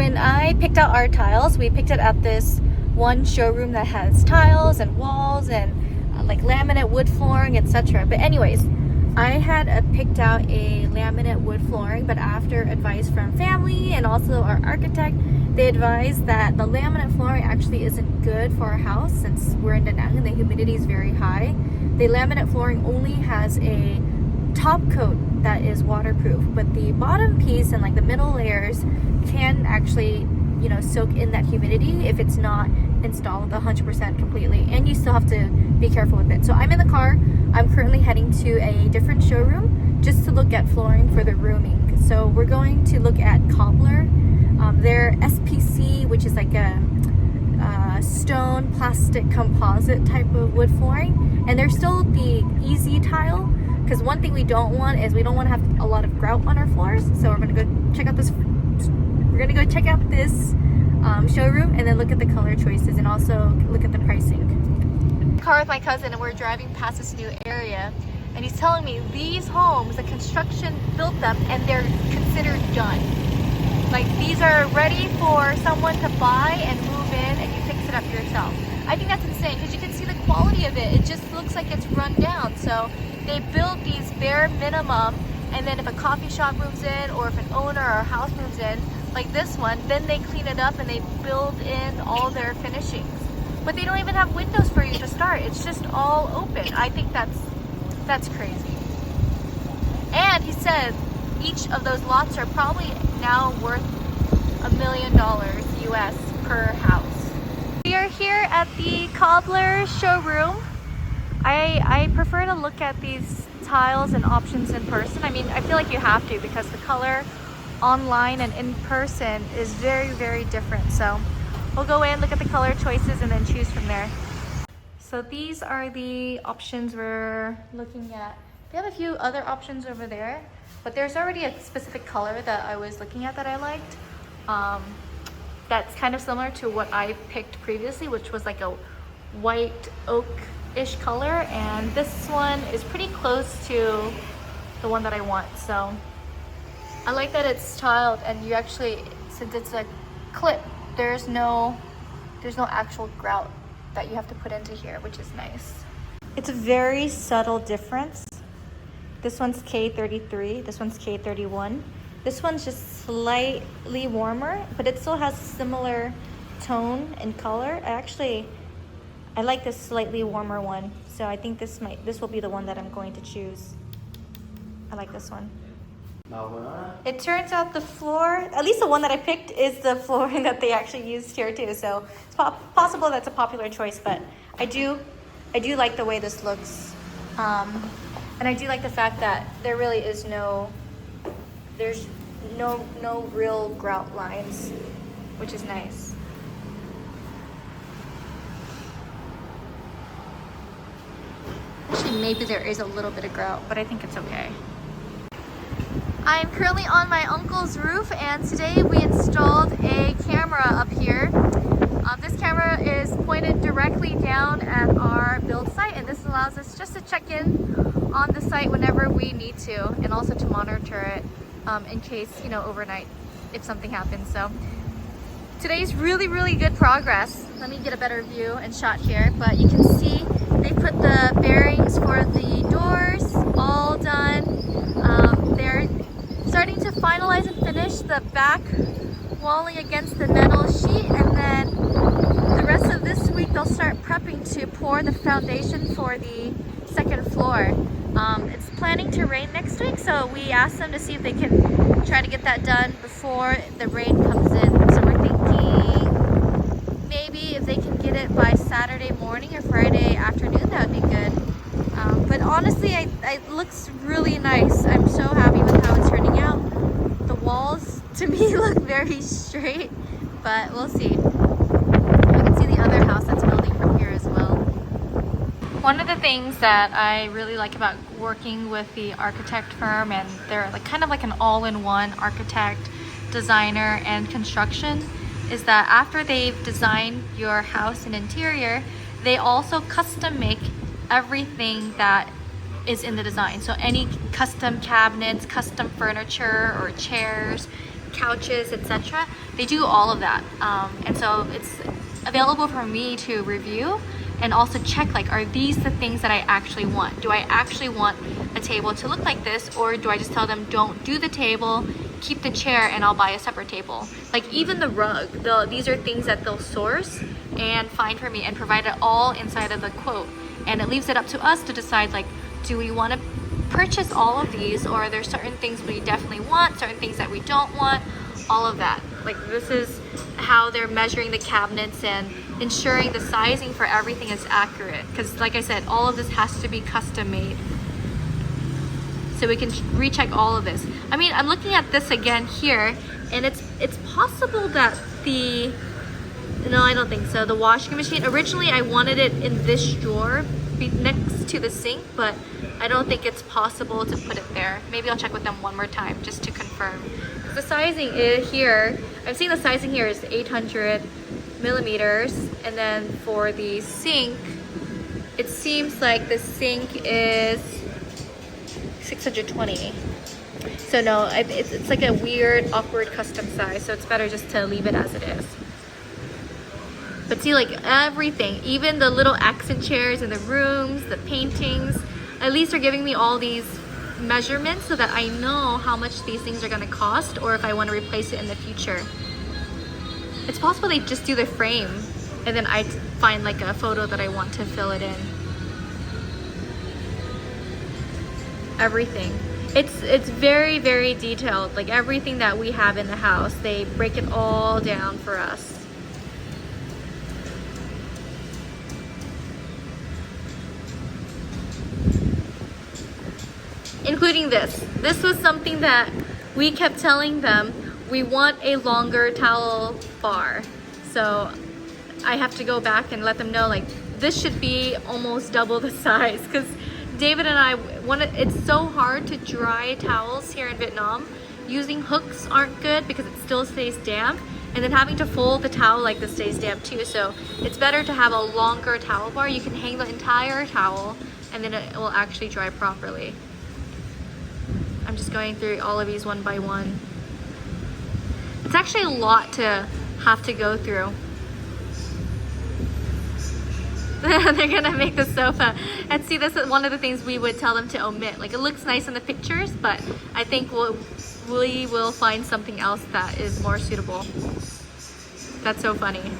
when I picked out our tiles, we picked it at this one showroom that has tiles and walls and like laminate wood flooring, etc. But anyways, I had picked out a laminate wood flooring, but after advice from family and also our architect, they advised that the laminate flooring actually isn't good for our house since we're in Da Nang and the humidity is very high. The laminate flooring only has a top coat that is waterproof, but the bottom piece and like the middle layers can actually, you know, soak in that humidity if it's not installed 100% completely, and you still have to be careful with it. So I'm in the car. I'm currently heading to a different showroom just to look at flooring for the rooming. So we're going to look at Cobbler. Their SPC, which is like a stone plastic composite type of wood flooring, and they're still the easy tile, because one thing we don't want is we don't want to have a lot of grout on our floors. So we're gonna go check out this. We're gonna go check out this showroom and then look at the color choices and also look at the pricing. Car with my cousin, and we're driving past this new area, and he's telling me these homes, the construction built them and they're considered done. Like these are ready for someone to buy and move in and you fix it up yourself. I think that's insane because you can see the quality of it. It just looks like it's run down. So they build these bare minimum, and then if a coffee shop moves in or if an owner or a house moves in, like this one, then they clean it up and they build in all their finishings. But they don't even have windows for you to start. It's just all open. I think that's crazy. And he said each of those lots are probably now worth $1 million US per house. We are here at the Cobbler showroom. I prefer to look at these tiles and options in person. I mean, I feel like you have to, because the color online and in person is very, very different. So we'll go in, look at the color choices, and then choose from there. So these are the options we're looking at. They have a few other options over there, but there's already a specific color that I was looking at that I liked. That's kind of similar to what I picked previously, which was like a white oak-ish color, and this one is pretty close to the one that I want. So I like that it's tiled, and you actually, since it's a clip, there's no actual grout that you have to put into here, which is nice. It's a very subtle difference. This one's K33, this one's K31. This one's just slightly warmer, but it still has similar tone and color. I like this slightly warmer one, so I think this will be the one that I'm going to choose. I like this one. It turns out the floor, at least the one that I picked, is the flooring that they actually used here too. So it's possible that's a popular choice, but I do like the way this looks. And I do like the fact that there really is there's no real grout lines, which is nice. Actually, maybe there is a little bit of grout, but I think it's okay. I'm currently on my uncle's roof, and today we installed a camera up here. This camera is pointed directly down at our build site, and this allows us just to check in on the site whenever we need to, and also to monitor it in case, you know, overnight if something happens. So today's really good progress. Let me get a better view and shot here, but you can see they put the bearings for the doors all done. They're starting to finalize and finish the back walling against the metal sheet, and then the rest of this week they'll start prepping to pour the foundation for the second floor. It's planning to rain next week, so we asked them to see if they can try to get that done before the rain comes in. So we're thinking maybe if they can get it by Saturday morning or Friday afternoon, that would be good. But honestly, it looks really nice. I'm so happy with how it's turning out. The walls to me look very straight, but we'll see. You can see the other house that's building from here as well. One of the things that I really like about working with the architect firm, and they're like kind of like an all-in-one architect, designer, and construction, is that after they've designed your house and interior, they also custom make everything that is in the design. So any custom cabinets, custom furniture or chairs, couches, etc. They do all of that, and so it's available for me to review and also check, like, are these the things that I actually want? Do I actually want a table to look like this, or do I just tell them don't do the table, keep the chair, and I'll buy a separate table? Like even the rug, these are things that they'll source and find for me and provide it all inside of the quote, and it leaves it up to us to decide, like, do we want to purchase all of these, or are there certain things we definitely want, certain things that we don't want, all of that. Like this is how they're measuring the cabinets and ensuring the sizing for everything is accurate, because like I said, all of this has to be custom made, so we can recheck all of this. I mean, I'm looking at this again here, and it's possible that no, I don't think so, the washing machine, originally I wanted it in this drawer next to the sink, but I don't think it's possible to put it there. Maybe I'll check with them one more time just to confirm. The sizing is here, I've seen the sizing here is 800 millimeters, and then for the sink, it seems like the sink is 620. So no, it's like a weird, awkward custom size, so it's better just to leave it as it is. But see, like everything, even the little accent chairs in the rooms, the paintings, at least they're giving me all these measurements so that I know how much these things are going to cost, or if I want to replace it in the future. It's possible they just do the frame and then I find like a photo that I want to fill it in. Everything. It's very, very detailed. Like everything that we have in the house, they break it all down for us. Including this. This was something that we kept telling them, we want a longer towel bar. So I have to go back and let them know, like, this should be almost double the size, because David and I it's so hard to dry towels here in Vietnam. Using hooks aren't good because it still stays damp, and then having to fold the towel like this stays damp too. So it's better to have a longer towel bar. You can hang the entire towel and then it will actually dry properly. I'm just going through all of these one by one. It's actually a lot to have to go through. They're gonna make the sofa. And see, this is one of the things we would tell them to omit. Like, it looks nice in the pictures, but I think we will find something else that is more suitable. That's so funny.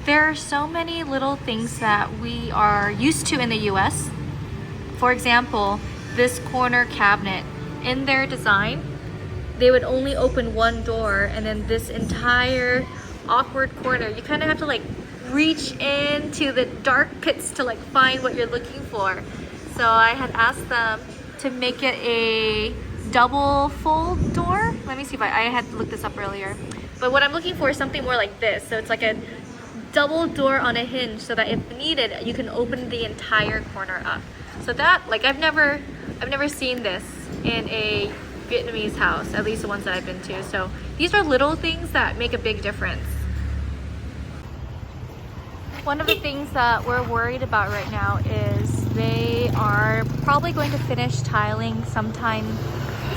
There are so many little things that we are used to in the US. For example, this corner cabinet, in their design, they would only open one door, and then this entire awkward corner, you kind of have to like reach into the dark pits to like find what you're looking for. So I had asked them to make it a double fold door. Let me see if I had looked this up earlier. But what I'm looking for is something more like this. So it's like a double door on a hinge, so that if needed, you can open the entire corner up. So that, like, I've never seen this in a Vietnamese house, at least the ones that I've been to. So these are little things that make a big difference. One of the things that we're worried about right now is they are probably going to finish tiling sometime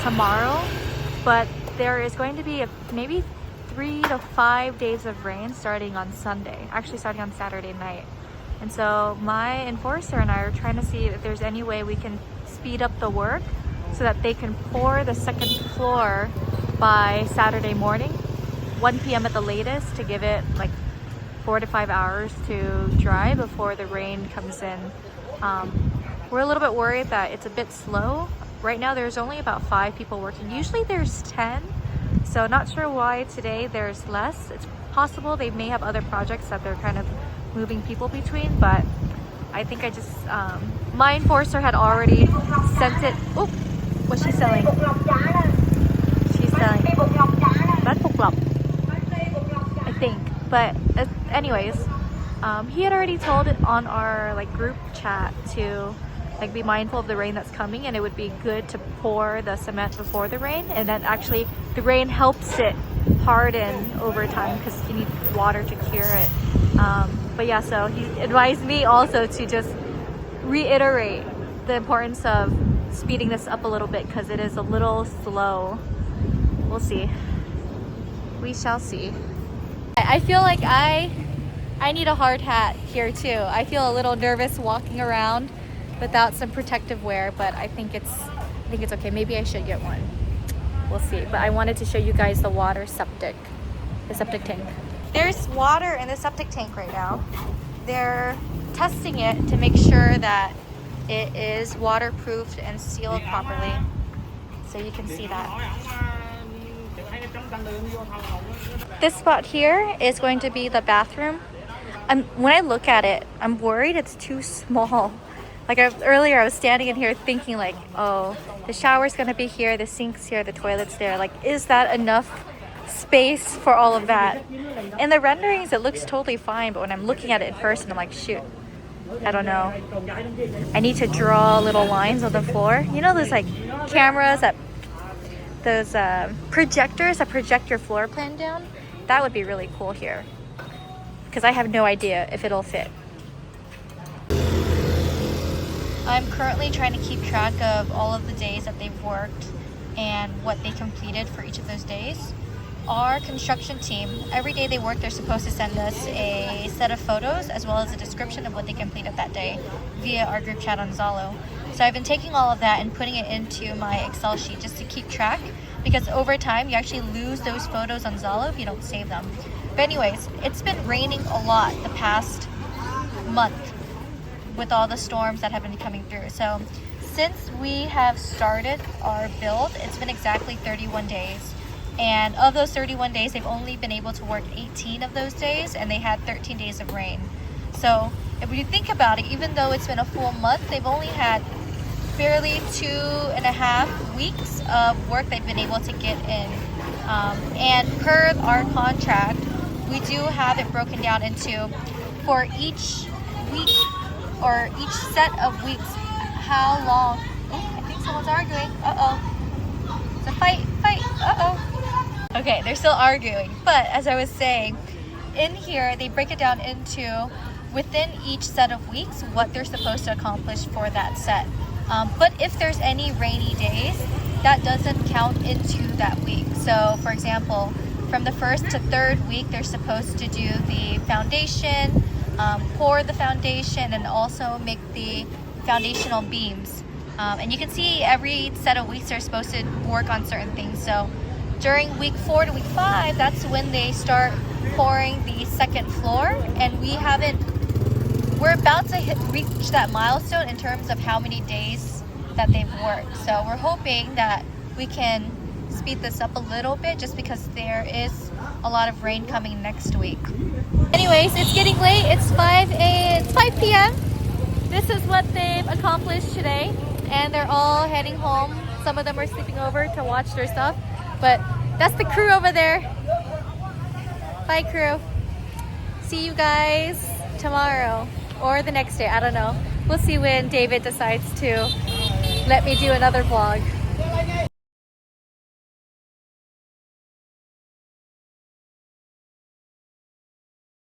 tomorrow, but there is going to be maybe 3 to 5 days of rain starting on Sunday, actually starting on Saturday night. And so my enforcer and I are trying to see if there's any way we can speed up the work so that they can pour the second floor by Saturday morning, 1 p.m. at the latest, to give it like 4 to 5 hours to dry before the rain comes in. We're a little bit worried that it's a bit slow. Right now there's only about 5 people working. Usually there's 10, so not sure why today there's less. It's possible they may have other projects that they're kind of moving people between, but I think I just my enforcer had already sent it. Oh, what's she selling? She's selling bát bột lọc, I think. But anyways, he had already told it on our like group chat to like be mindful of the rain that's coming, and it would be good to pour the cement before the rain, and then actually the rain helps it harden over time because you need water to cure it. But yeah, so he advised me also to just reiterate the importance of speeding this up a little bit because it is a little slow. We'll see. We shall see. I feel like I need a hard hat here too. I feel a little nervous walking around without some protective wear, but I think it's okay. Maybe I should get one. We'll see. But I wanted to show you guys the septic tank. There's water in the septic tank right now. They're testing it to make sure that it is waterproofed and sealed properly. So you can see that. This spot here is going to be the bathroom. When I look at it, I'm worried it's too small. Like earlier, I was standing in here thinking like, oh, the shower's gonna be here, the sink's here, the toilet's there. Like, is that enough space for all of that? In the renderings, it looks totally fine, but when I'm looking at it in person, I'm like, shoot, I don't know. I need to draw little lines on the floor. You know those like cameras those projectors that project your floor plan down? That would be really cool here, because I have no idea if it'll fit. I'm currently trying to keep track of all of the days that they've worked and what they completed for each of those days. Our construction team, every day they work, they're supposed to send us a set of photos as well as a description of what they completed that day via our group chat on Zalo. So I've been taking all of that and putting it into my Excel sheet just to keep track, because over time you actually lose those photos on Zalo if you don't save them. But anyways, it's been raining a lot the past month with all the storms that have been coming through. So since we have started our build, it's been exactly 31 days. And of those 31 days, they've only been able to work 18 of those days, and they had 13 days of rain. So if you think about it, even though it's been a full month, they've only had barely 2.5 weeks of work they've been able to get in. And per our contract, we do have it broken down into, for each week or each set of weeks, how long. Oh, I think someone's arguing. Uh-oh. It's a fight. Uh-oh. Okay, they're still arguing. But as I was saying, in here, they break it down into, within each set of weeks, what they're supposed to accomplish for that set. But if there's any rainy days, that doesn't count into that week. So, for example, from the first to third week, they're supposed to do the foundation, pour the foundation, and also make the foundational beams. And you can see every set of weeks they're supposed to work on certain things. So during week 4 to week 5, that's when they start pouring the second floor, and we're about to reach that milestone in terms of how many days that they've worked. So we're hoping that we can speed this up a little bit, just because there is a lot of rain coming next week. Anyways, it's getting late. It's 5 p.m. This is what they've accomplished today, and they're all heading home. Some of them are sleeping over to watch their stuff, but that's the crew over there. Bye, crew. See you guys tomorrow or the next day. I don't know. We'll see when David decides to let me do another vlog.